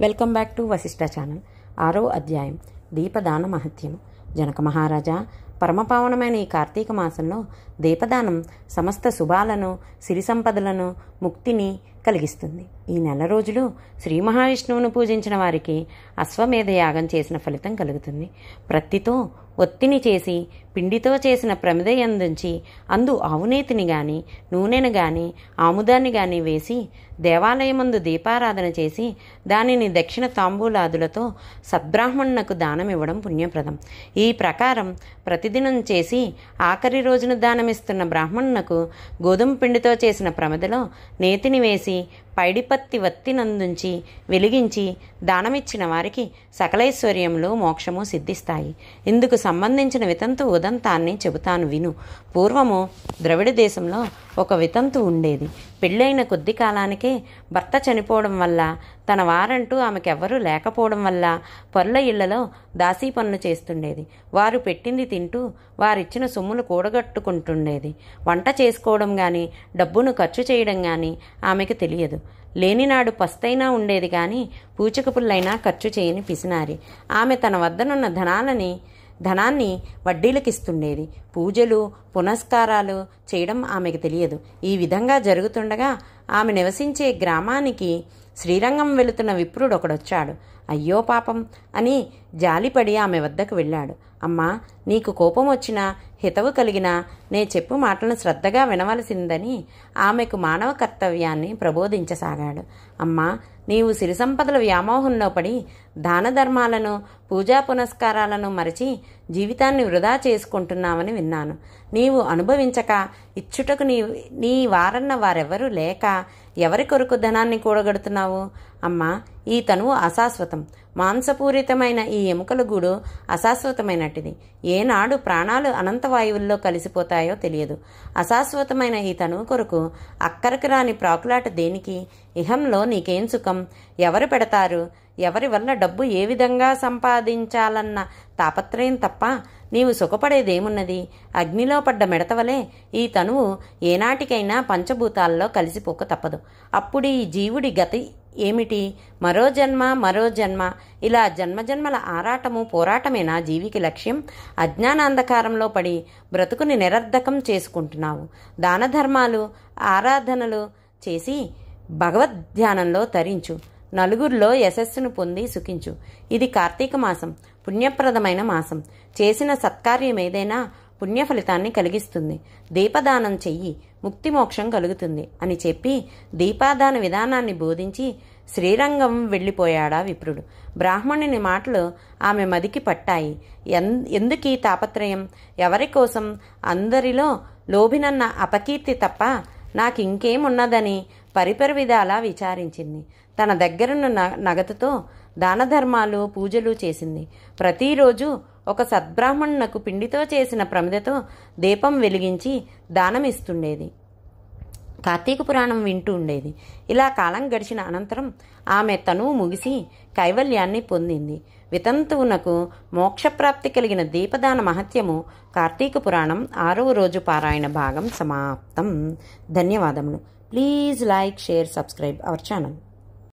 Welcome back to Vashishta channel. 6వ అధ్యాయం దీపదాన మహత్యము. జనక మహారాజా, పరమపావనమైన ఈ కార్తీక మాసంలో దీపదానం సమస్త శుభాలను, సిరి సంపదలను, ముక్తిని కలిగిస్తుంది. ఈ నెల రోజులు శ్రీ మహావిష్ణువును పూజించిన వారికి అశ్వమేధ యాగం చేసిన ఫలితం కలుగుతుంది. ప్రత్తితో ఒత్తిని చేసి పిండితో చేసిన ప్రమిద యందుంచి అందు ఆవునేతిని గాని నూనెను గాని ఆముదాన్ని గాని వేసి దేవాలయమందు దీపారాధన చేసి దానిని దక్షిణ తాంబూలాదులతో సద్బ్రాహ్మణునకు దానమివ్వడం పుణ్యప్రదం. ఈ ప్రకారం ప్రతిదినం చేసి ఆఖరి రోజున దానమిస్తున్న బ్రాహ్మణునకు గోధుమ పిండితో చేసిన ప్రమిదలో నేతిని వేసి పైడిపత్తి వత్తినందుంచి వెలిగించి దానమిచ్చిన వారికి సకలైశ్వర్యములు మోక్షము సిద్ధిస్తాయి. ఇందుకు సంబంధించిన వితంతు ఉదంతాన్ని చెబుతాను విను. పూర్వము ద్రవిడ దేశంలో ఒక వితంతు ఉండేది. పెళ్ళైన కొద్ది కాలానికే భర్త చనిపోవడం వల్ల, తన వారంటూ ఆమెకెవ్వరూ లేకపోవడం వల్ల పరుల ఇళ్లలో దాసీ పనులు చేస్తుండేది. వారు పెట్టింది తింటూ వారిచ్చిన సొమ్ములు కూడగట్టుకుంటుండేది. వంట చేసుకోవడం కానీ డబ్బును ఖర్చు చేయడం కానీ ఆమెకు తెలియదు. లేనినాడు పస్తైనా ఉండేది కానీ పూచిక పుల్లైనా ఖర్చు చేయని పిసినారి. ఆమె తన వద్దనున్న ధనాన్ని వడ్డీలకిస్తుండేది. పూజలు పునస్కారాలు చేయడం ఆమెకు తెలియదు. ఈ విధంగా జరుగుతుండగా ఆమె నివసించే గ్రామానికి శ్రీరంగం వెళుతున్న విప్రుడు ఒకడొచ్చాడు. అయ్యో పాపం అని జాలిపడి ఆమె వద్దకు వెళ్ళాడు. అమ్మా, నీకు కోపం వచ్చినా హితవు కలిగినా నే చెప్పు మాటలను శ్రద్ధగా వినవలసిందని ఆమెకు మానవ కర్తవ్యాన్ని ప్రబోధించసాగాడు. అమ్మా, నీవు సిరి సంపదల వ్యామోహంలో పడి దాన ధర్మాలను పూజా పునస్కారాలను మరచి జీవితాన్ని వృధా చేసుకుంటున్నావని విన్నాను. నీవు అనుభవించక ఇచ్చుటకు నీ వారన్న వారెవరూ లేక ఎవరి కొరకు ధనాన్ని కూడగడుతున్నావు? అమ్మా, ఈ తనువు అశాశ్వతం. మాంసపూరితమైన ఈ ఎముకల గూడు అశాశ్వతమైనటిది. ఏనాడు ప్రాణాలు అనంతవాయువుల్లో కలిసిపోతాయో తెలియదు. అశాశ్వతమైన ఈ తనువు కొరకు అక్కరకు రాని ప్రాకులాట దేనికి? ఇహంలో నీకేం సుఖం? ఎవరు పెడతారు? ఎవరి వల్ల డబ్బు ఏ విధంగా సంపాదించాలన్న తాపత్రయం తప్ప నీవు సుఖపడేదేమున్నది? అగ్నిలో పడ్డ మిడతవలే ఈ తనువు ఏనాటికైనా పంచభూతాల్లో కలిసిపోక తప్పదు. అప్పుడు ఈ జీవుడి గతి ఏమిటి? మరో జన్మ ఇలా జన్మజన్మల ఆరాటము పోరాటమేనా జీవికి లక్ష్యం? అజ్ఞానాంధకారంలో పడి బ్రతుకుని నిరర్ధకం చేసుకుంటున్నావు. దాన ధర్మాలు ఆరాధనలు చేసి భగవద్ధ్యానంలో తరించు. నలుగురిలో యశస్సును పొంది సుఖించు. ఇది కార్తీక మాసం, పుణ్యప్రదమైన మాసం. చేసిన సత్కార్యం ఏదైనా పుణ్య ఫలితాన్ని కలిగిస్తుంది. దీపదానం చెయ్యి, ముక్తి మోక్షం కలుగుతుంది అని చెప్పి దీపాదాన విధానాన్ని బోధించి శ్రీరంగం వెళ్ళిపోయాడా విప్రుడు. బ్రాహ్మణుని మాటలు ఆమె మదికి పట్టాయి. ఎందుకీ తాపత్రయం? ఎవరి కోసం? అందరిలో లోభినన్న అపకీర్తి తప్ప నాకింకేమున్నదని పరిపరి విధాలా విచారించింది. తన దగ్గరున్న నగదుతో దాన ధర్మాలు పూజలు చేసింది. ప్రతిరోజు ఒక సద్బ్రాహ్మణునకు పిండితో చేసిన ప్రమిదతో దీపం వెలిగించి దానమిస్తుండేది. కార్తీక పురాణం వింటూ ఉండేది. ఇలా కాలం గడిచిన అనంతరం ఆమె తనువు ముగిసి కైవల్యాన్ని పొందింది. వితంతువునకు మోక్షప్రాప్తి కలిగిన దీపదాన మహత్యము కార్తీక పురాణం 6వ రోజు పారాయణ భాగం సమాప్తం. ధన్యవాదములు. Please like, share, subscribe our channel.